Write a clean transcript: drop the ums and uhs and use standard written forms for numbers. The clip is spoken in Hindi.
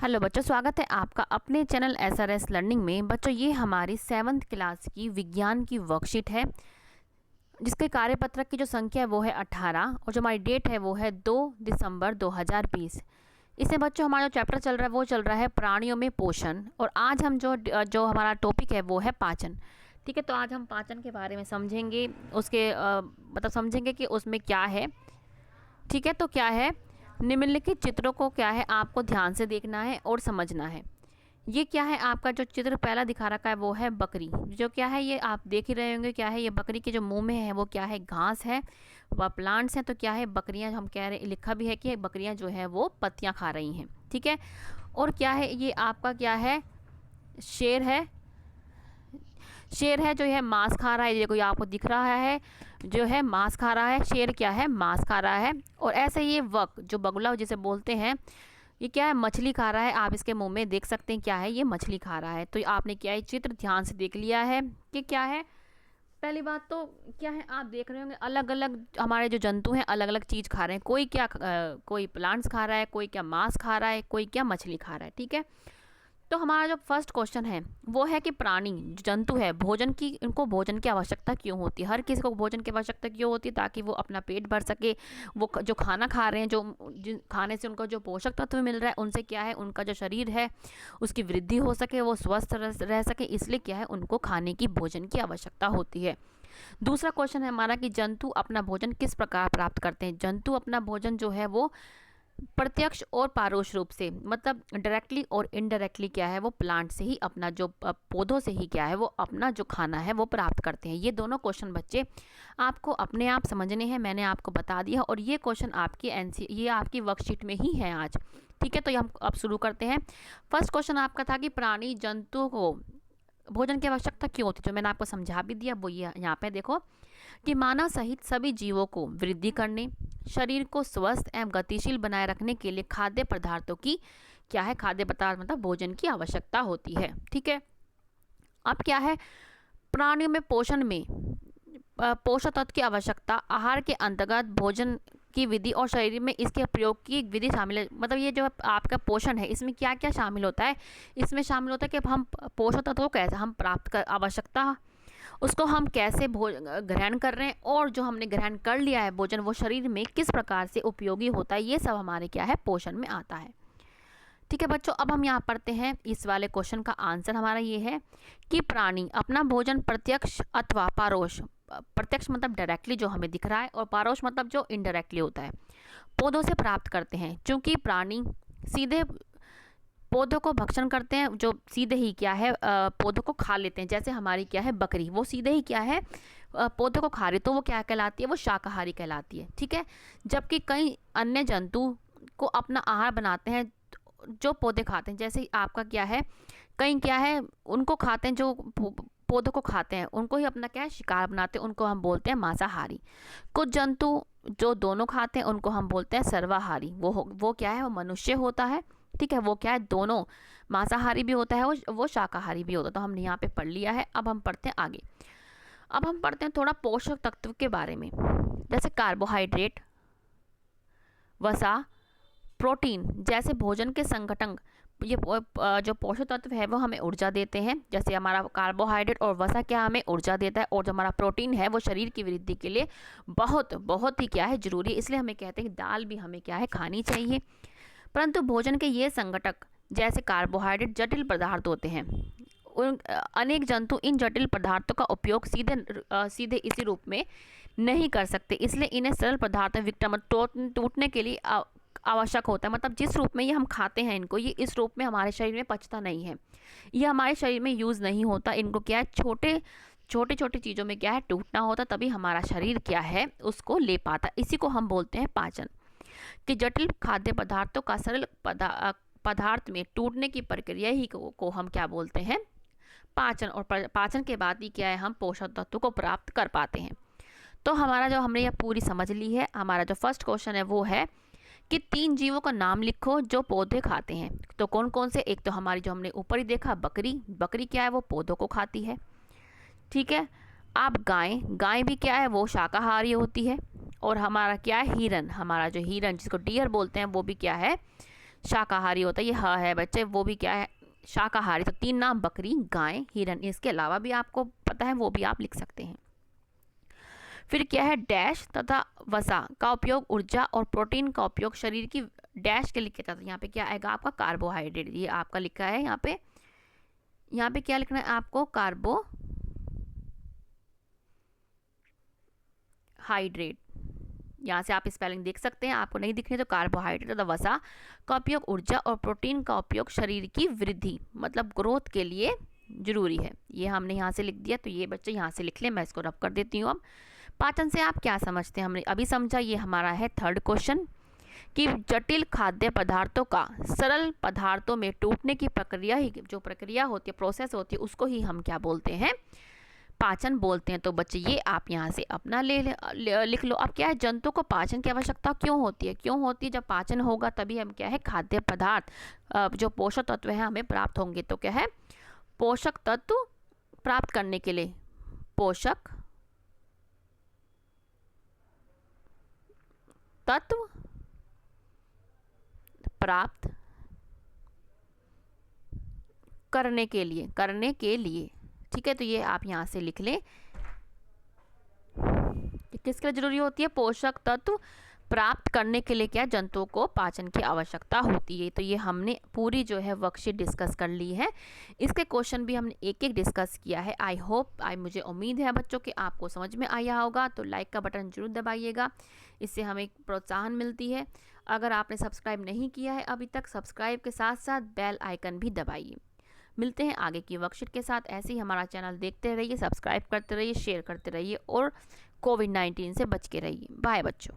हेलो बच्चों, स्वागत है आपका अपने चैनल SRS लर्निंग में। बच्चों, ये हमारी 7th क्लास की विज्ञान की वर्कशीट है, जिसके कार्यपत्रक की जो संख्या है वो है 18 और जो हमारी डेट है वो है 2 दिसंबर 2020। इसमें बच्चों हमारा जो चैप्टर चल रहा है वो चल रहा है प्राणियों में पोषण, और आज हम जो हमारा टॉपिक है वो है पाचन। ठीक है, तो आज हम पाचन के बारे में समझेंगे, उसके मतलब समझेंगे कि उसमें क्या है। ठीक है, तो क्या है, निम्नलिखित चित्रों को क्या है आपको ध्यान से देखना है और समझना है। ये क्या है, आपका जो चित्र पहला दिखा रखा है वो है बकरी। जो क्या है, ये आप देख ही रहे होंगे, क्या है ये बकरी के जो मुंह में है वो क्या है, घास है, वह प्लांट्स हैं। तो क्या है, बकरियां, हम कह रहे, लिखा भी है कि बकरियां जो है वो पत्तियां खा रही हैं। ठीक है, और क्या है, ये आपका क्या है, शेर है। शेर है जो है मांस खा रहा है, ये कोई आपको दिख रहा है, जो है मांस खा रहा है। शेर क्या है, मांस खा रहा है। और ऐसे ये वक, जो बगुला जिसे बोलते हैं, ये क्या है, मछली खा रहा है। आप इसके मुंह में देख सकते हैं क्या है, ये मछली खा रहा है। तो आपने क्या है, चित्र ध्यान से देख लिया है कि क्या है। पहली बात तो क्या है, आप देख रहे होंगे अलग अलग हमारे जो जंतु हैं अलग अलग चीज़ खा रहे हैं। कोई क्या कोई प्लांट्स खा रहा है, कोई क्या मांस खा रहा है, कोई क्या मछली खा रहा है। ठीक है, तो हमारा जो फर्स्ट क्वेश्चन है वो है कि प्राणी जंतु है, भोजन की, इनको भोजन की आवश्यकता क्यों होती है। हर किसी को भोजन की आवश्यकता क्यों होती है, ताकि वो अपना पेट भर सके। वो जो खाना खा रहे हैं, जो खाने से उनको जो पोषक तत्व मिल रहा है, उनसे क्या है, उनका जो शरीर है उसकी वृद्धि हो सके, वो स्वस्थ रह सके। इसलिए क्या है, उनको खाने की, भोजन की आवश्यकता होती है। दूसरा क्वेश्चन है हमारा कि जंतु अपना भोजन किस प्रकार प्राप्त करते हैं। जंतु अपना भोजन जो है वो प्रत्यक्ष और परोक्ष रूप से, मतलब डायरेक्टली और इनडायरेक्टली क्या है, वो प्लांट से ही अपना जो पौधों से ही क्या है, वो अपना जो खाना है वो प्राप्त करते हैं। ये दोनों क्वेश्चन बच्चे आपको अपने आप समझने हैं, मैंने आपको बता दिया। और ये क्वेश्चन आपकी ये आपकी वर्कशीट में ही है आज। ठीक है, तो ये हम अब शुरू करते हैं। फर्स्ट क्वेश्चन आपका था कि प्राणी जंतुओं को भोजन की आवश्यकता क्यों होती है, जो मैंने आपको समझा भी दिया। वो ये यहाँ पे देखो कि मानव सहित सभी जीवों को वृद्धि करने, शरीर को स्वस्थ एवं गतिशील बनाए रखने के लिए खाद्य पदार्थों की क्या है, खाद्य पदार्थ मतलब भोजन की आवश्यकता होती है। ठीक है, अब क्या है, प्राणियों में पोषण में पोषक तत्व की आवश्यकता, आहार के अंतर्गत भोजन की विधि और शरीर में इसके प्रयोग की विधि शामिल है। मतलब ये जो आपका पोषण है, इसमें क्या क्या शामिल होता है, इसमें शामिल होता है कि हम पोषक तत्वों को कैसे हम प्राप्त कर, आवश्यकता उसको हम कैसे ग्रहण कर रहे हैं, और जो हमने ग्रहण कर लिया है भोजन, वो शरीर में किस प्रकार से उपयोगी होता है। ये सब हमारे क्या है, पोषण में आता है। ठीक है बच्चों, अब हम यहाँ पढ़ते हैं इस वाले क्वेश्चन का आंसर हमारा ये है कि प्राणी अपना भोजन प्रत्यक्ष अथवा परोक्ष, प्रत्यक्ष मतलब डायरेक्टली जो हमें दिख रहा है, और परोक्ष मतलब जो इनडायरेक्टली होता है, पौधों से प्राप्त करते हैं। चूंकि प्राणी सीधे पौधों को भक्षण करते हैं, जो सीधे ही क्या है, पौधों को खा लेते हैं। जैसे हमारी क्या है बकरी, वो सीधे ही क्या है, पौधों को खा रही, तो वो क्या कहलाती है, वो शाकाहारी कहलाती है। ठीक है, जबकि कई अन्य जंतु को अपना आहार बनाते हैं जो पौधे खाते हैं। जैसे आपका क्या है, कई क्या है, उनको खाते हैं, जो पौधों को खाते हैं उनको ही अपना क्या है, शिकार बनाते हैं, उनको हम बोलते हैं मांसाहारी। कुछ जंतु जो दोनों खाते हैं उनको हम बोलते हैं सर्वाहारी। वो क्या है, वो मनुष्य होता है। ठीक है, वो क्या है, दोनों मांसाहारी भी होता है, वो शाकाहारी भी होता है। तो हमने यहाँ पे पढ़ लिया है। अब हम पढ़ते हैं आगे। अब हम पढ़ते हैं थोड़ा पोषक तत्व के बारे में, जैसे कार्बोहाइड्रेट, वसा, प्रोटीन जैसे भोजन के संगठन। ये जो पोषक तत्व है वो हमें ऊर्जा देते हैं। जैसे हमारा कार्बोहाइड्रेट और वसा क्या हमें ऊर्जा देता है, और जो हमारा प्रोटीन है वो शरीर की वृद्धि के लिए बहुत बहुत ही क्या है, जरूरी है। इसलिए हमें कहते हैं कि दाल भी हमें क्या है, खानी चाहिए। परंतु भोजन के ये संगठक जैसे कार्बोहाइड्रेट जटिल पदार्थ होते हैं। अनेक जंतु इन जटिल पदार्थों का उपयोग सीधे इसी रूप में नहीं कर सकते। इसलिए इन्हें सरल पदार्थ विघटन टूटने के लिए आवश्यक होता है। मतलब जिस रूप में ये हम खाते हैं इनको, ये इस रूप में हमारे शरीर में पचता नहीं है, ये हमारे शरीर में यूज़ नहीं होता। इनको क्या है, छोटे छोटे चीज़ों में क्या है, टूटना होता, तभी हमारा शरीर क्या है, उसको ले पाता। इसी को हम बोलते हैं पाचन। कि जटिल खाद्य पदार्थों का सरल पदार्थ में टूटने की प्रक्रिया ही को हम क्या बोलते हैं, पाचन। और पाचन के बाद ही क्या है, हम पोषक तत्व को प्राप्त कर पाते हैं। तो हमारा जो हमने यह पूरी समझ ली है, हमारा जो फर्स्ट क्वेश्चन है वो है कि 3 जीवों का नाम लिखो जो पौधे खाते हैं। तो कौन कौन से, एक तो हमारी जो हमने ऊपर ही देखा बकरी, बकरी क्या है, वो पौधों को खाती है। ठीक है, आप गाय, गाय भी क्या है, वो शाकाहारी होती है। और हमारा क्या है, हिरन, हमारा जो हिरन जिसको डियर बोलते हैं, वो भी क्या है, शाकाहारी होता है, ये ह है बच्चे, वो भी क्या है, शाकाहारी। तो 3 नाम, बकरी, गाय, हिरन। इसके अलावा भी आपको पता है वो भी आप लिख सकते हैं। फिर क्या है, डैश तथा वसा का उपयोग ऊर्जा और प्रोटीन का उपयोग शरीर की डैश के लिए किया जाता है। यहाँ पे क्या आएगा आपका, कार्बोहाइड्रेट। ये आपका लिखा है यहाँ पे, यहाँ पे क्या लिखना है आपको, कार्बोहाइड्रेट। यहाँ से आप स्पेलिंग देख सकते हैं, आपको नहीं दिख रही तो कार्बोहाइड्रेट तथा वसा का उपयोग ऊर्जा और प्रोटीन का उपयोग शरीर की वृद्धि मतलब ग्रोथ के लिए जरूरी है। ये हमने यहाँ से लिख दिया, तो ये बच्चे यहाँ से लिख लें, मैं इसको रब कर देती हूँ। अब पाचन से आप क्या समझते हैं, हमने अभी समझा। ये हमारा है 3rd क्वेश्चन कि जटिल खाद्य पदार्थों का सरल पदार्थों में टूटने की प्रक्रिया ही, जो प्रक्रिया होती है, प्रोसेस होती है, उसको ही हम क्या बोलते हैं, पाचन बोलते हैं। तो बच्चे ये आप यहाँ से अपना लिख लो। अब क्या है, जंतु को पाचन की आवश्यकता क्यों होती है, क्यों होती है, जब पाचन होगा तभी हम क्या है, खाद्य पदार्थ जो पोषक तत्व है हमें प्राप्त होंगे। तो क्या है, पोषक तत्व प्राप्त करने के लिए, पोषक तत्व प्राप्त करने के लिए, ठीक है। तो ये आप यहाँ से लिख लें, किसके लिए जरूरी होती है, पोषक तत्व प्राप्त करने के लिए क्या, जंतुओं को पाचन की आवश्यकता होती है। तो ये हमने पूरी जो है वर्कशीट डिस्कस कर ली है। इसके क्वेश्चन भी हमने एक एक डिस्कस किया है। मुझे उम्मीद है बच्चों कि आपको समझ में आया होगा। तो लाइक का बटन जरूर दबाइएगा, इससे हमें प्रोत्साहन मिलती है। अगर आपने सब्सक्राइब नहीं किया है अभी तक, सब्सक्राइब के साथ साथ बेल आइकन भी दबाइए। मिलते हैं आगे की वर्कशीट के साथ। ऐसे ही हमारा चैनल देखते रहिए, सब्सक्राइब करते रहिए, शेयर करते रहिए और कोविड-19 से बच के रहिए। बाय बच्चों।